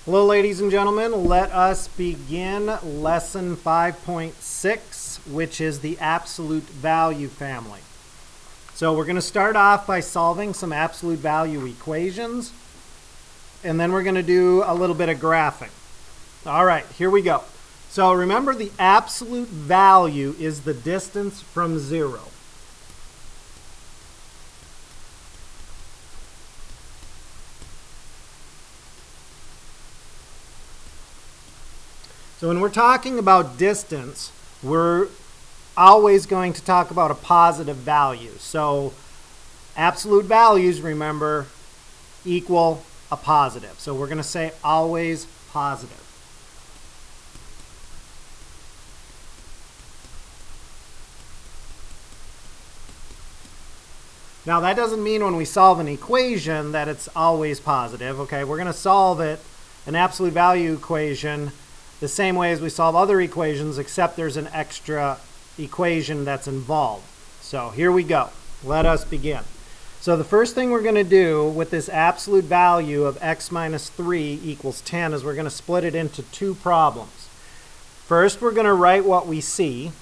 Hello, ladies and gentlemen. Let us begin lesson 5.6, which is the absolute value family. So we're going to start off by solving some absolute value equations, and then we're going to do a little bit of graphing. All right, here we go. So remember, the absolute value is the distance from zero. So when we're talking about distance, we're always going to talk about a positive value. So absolute values, remember, equal a positive. So we're going to say always positive. Now that doesn't mean when we solve an equation that it's always positive. Okay, we're going to solve it, an absolute value equation, the same way as we solve other equations, except there's an extra equation that's involved. So here we go. Let us begin. So the first thing we're going to do with this absolute value of x minus 3 equals 10 is we're going to split it into two problems. First, we're going to write what we see.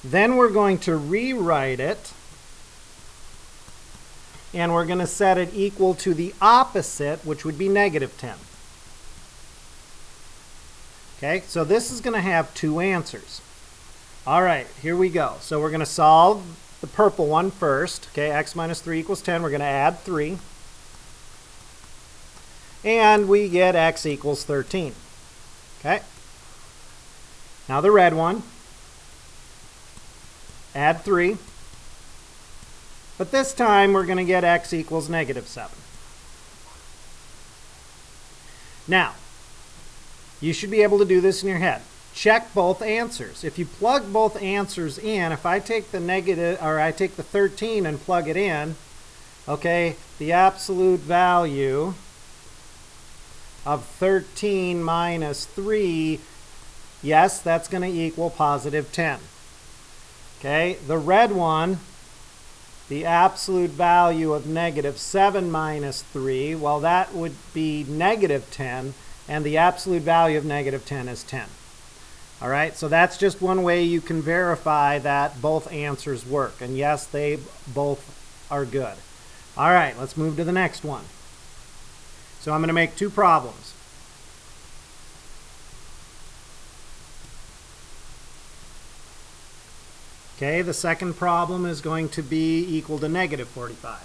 Then we're going to rewrite it. And we're going to set it equal to the opposite, which would be negative 10. Okay, so this is going to have two answers. All right, here we go. So we're going to solve the purple one first. Okay, x minus 3 equals 10. We're going to add 3. And we get x equals 13. Okay. Now the red one. Add 3. But this time we're going to get x equals negative 7. Now, you should be able to do this in your head. Check both answers. If you plug both answers in, if I take the negative, or I take the 13 and plug it in, okay, the absolute value of 13 minus 3, yes, that's going to equal positive 10. Okay, the red one, the absolute value of negative 7 minus 3, well, that would be negative 10, and the absolute value of negative 10 is 10. All right, so that's just one way you can verify that both answers work. And yes, they both are good. All right, let's move to the next one. So I'm going to make two problems. Okay, the second problem is going to be equal to negative 45.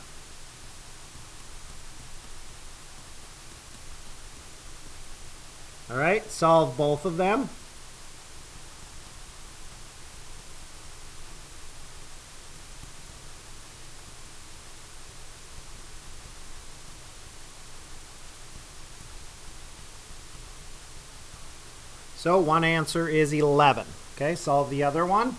All right, solve both of them. So one answer is 11. Okay, solve the other one.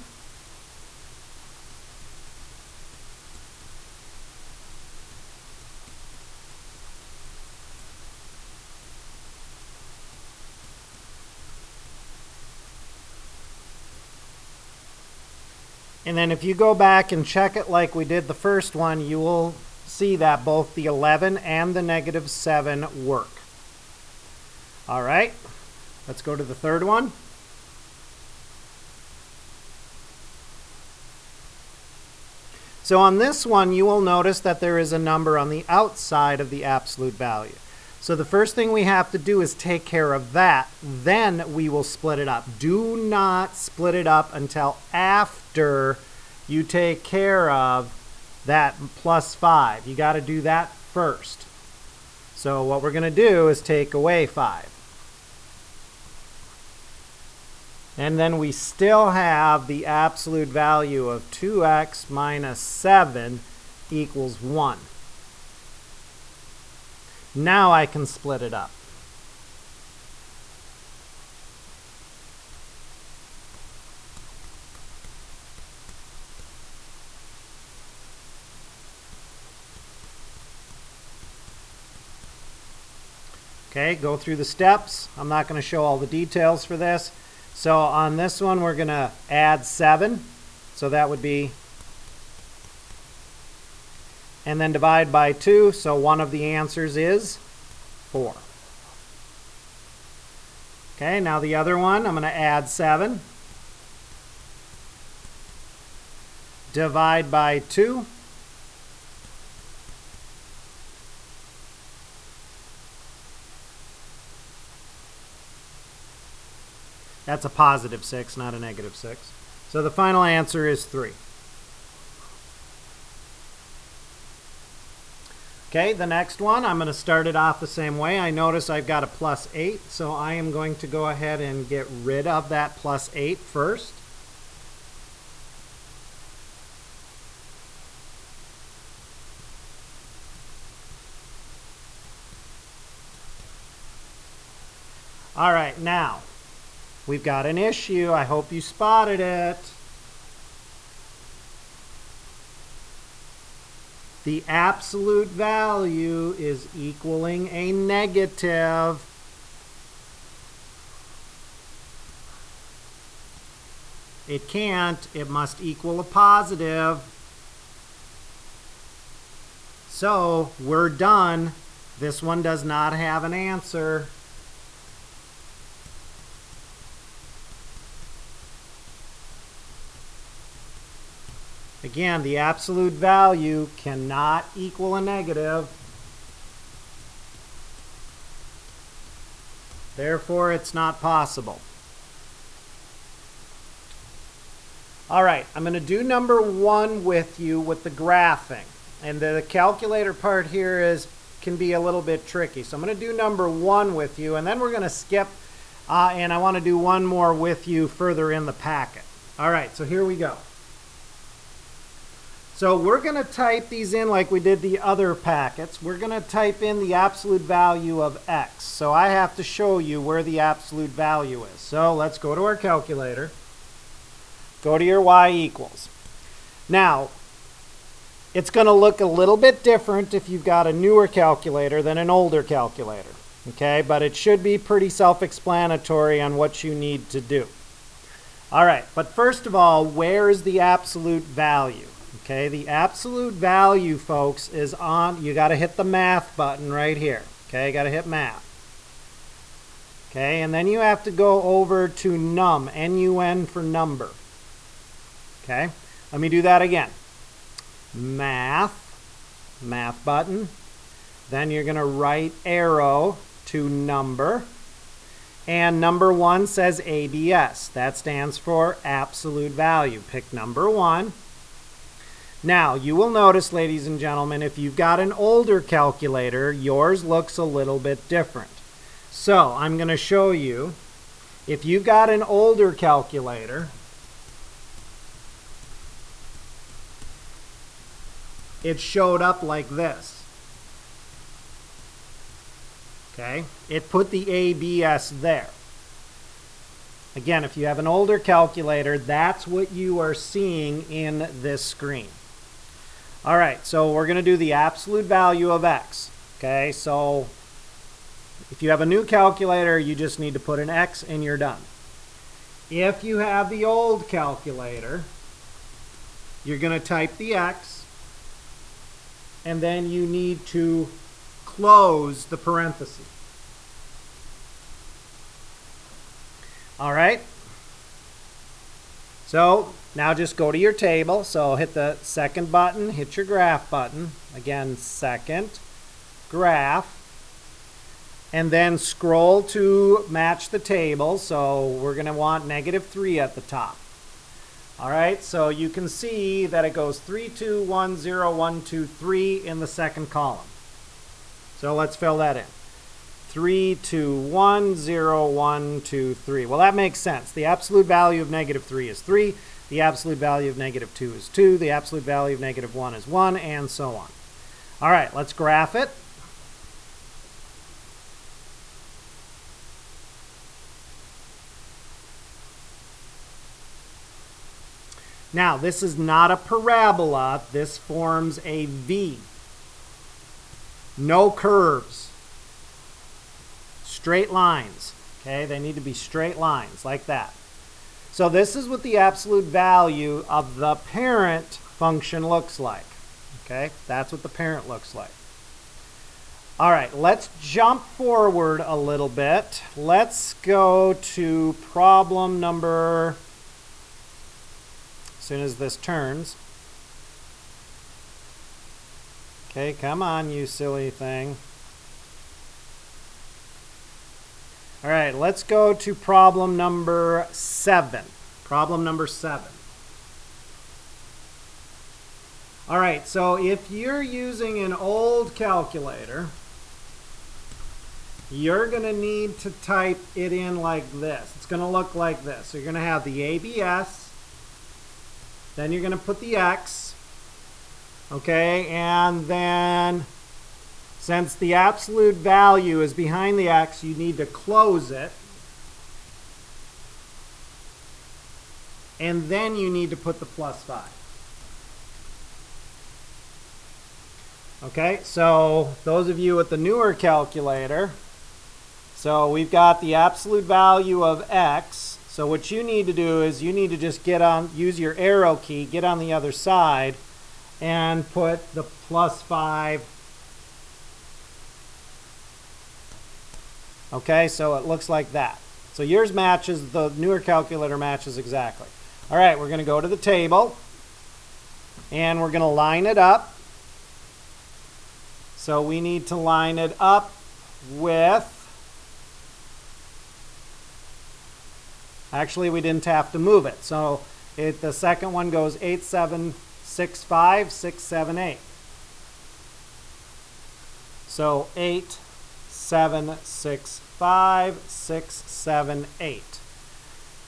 And then if you go back and check it like we did the first one, you will see that both the 11 and the negative 7 work. All right, let's go to the third one. So on this one, you will notice that there is a number on the outside of the absolute value. So the first thing we have to do is take care of that. Then we will split it up. Do not split it up until after you take care of that plus 5. You got to do that first. So what we're going to do is take away 5. And then we still have the absolute value of 2x minus 7 equals 1. Now I can split it up. Okay, go through the steps. I'm not going to show all the details for this. So on this one, we're going to add 7. So that would be and then divide by 2, so one of the answers is 4. Okay, now the other one, I'm going to add 7. Divide by 2. That's a positive 6, not a negative 6. So the final answer is 3. Okay, the next one, I'm going to start it off the same way. I notice I've got a plus 8, so I am going to go ahead and get rid of that plus 8 first. All right, now we've got an issue. I hope you spotted it. The absolute value is equaling a negative. It can't. It must equal a positive. So we're done. This one does not have an answer. Again, the absolute value cannot equal a negative. Therefore, it's not possible. All right, I'm going to do number 1 with you with the graphing. And the calculator part here can be a little bit tricky. So I'm going to do number 1 with you, and then we're going to skip, and I want to do one more with you further in the packet. All right, so here we go. So we're going to type these in like we did the other packets. We're going to type in the absolute value of x. So I have to show you where the absolute value is. So let's go to our calculator. Go to your y equals. Now, it's going to look a little bit different if you've got a newer calculator than an older calculator. Okay, but it should be pretty self-explanatory on what you need to do. All right, but first of all, where is the absolute value? Okay, the absolute value, folks, is on, you got to hit the math button right here. Okay, got to hit math. Okay, and then you have to go over to num, N-U-N for number. Okay, let me do that again. Math button. Then you're going to right arrow to number. And number 1 says ABS. That stands for absolute value. Pick number 1. Now, you will notice, ladies and gentlemen, if you've got an older calculator, yours looks a little bit different. So, I'm going to show you, if you've got an older calculator, it showed up like this. Okay? It put the ABS there. Again, if you have an older calculator, that's what you are seeing in this screen. All right, so we're going to do the absolute value of x. Okay, so if you have a new calculator, you just need to put an x and you're done. If you have the old calculator, you're going to type the x, and then you need to close the parenthesis. All right, so now just go to your table. So hit the second button, hit your graph button. Again, second, graph. And then scroll to match the table. So we're going to want -3 at the top. All right, so you can see that it goes 3, 2, 1, 0, 1, 2, 3 in the second column. So let's fill that in. 3, 2, 1, 0, 1, 2, 3. Well, that makes sense. The absolute value of -3 is 3. The absolute value of -2 is 2. The absolute value of -1 is 1, and so on. All right, let's graph it. Now, this is not a parabola. This forms a V. No curves. Straight lines. Okay, they need to be straight lines like that. So this is what the absolute value of the parent function looks like. Okay, that's what the parent looks like. All right, let's jump forward a little bit. Let's go to problem number, as soon as this turns. Okay, come on, you silly thing. All right, let's go to problem number 7. Problem number 7. All right, so if you're using an old calculator, you're going to need to type it in like this. It's going to look like this. So you're going to have the ABS, then you're going to put the X, okay, and then since the absolute value is behind the X, you need to close it. And then you need to put the plus 5. Okay, so those of you with the newer calculator, so we've got the absolute value of X. So what you need to do is you need to just use your arrow key, get on the other side, and put the plus 5. Okay, so it looks like that. So yours matches, the newer calculator matches exactly. All right, we're going to go to the table, and we're going to line it up. So we need to line it up with, actually we didn't have to move it. So the second one goes 8, 7, 6, 5, 6, 7, 8. So 8, 7, 6, 5, 6, 7, 8.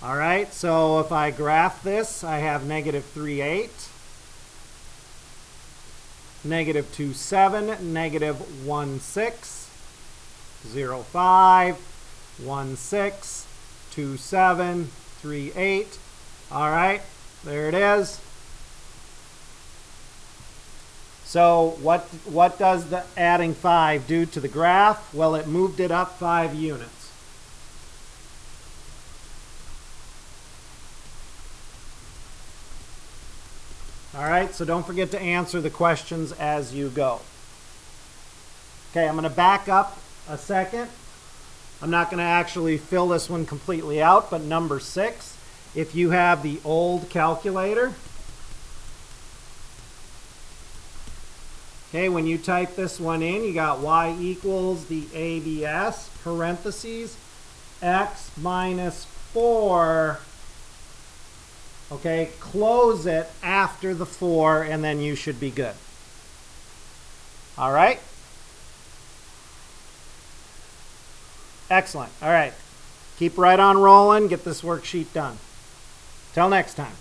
All right, so if I graph this, I have negative 3, 8, negative 2, 7, negative 1, 6, 0, 5, 1, 6, 2, 7, 3, 8. All right, there it is. So what does the adding 5 do to the graph? Well, it moved it up 5 units. All right, so don't forget to answer the questions as you go. Okay, I'm going to back up a second. I'm not going to actually fill this one completely out, but number 6, if you have the old calculator, okay, when you type this one in, you got y equals the ABS, parentheses, x minus 4. Okay, close it after the 4, and then you should be good. All right? Excellent. All right. Keep right on rolling. Get this worksheet done. Till next time.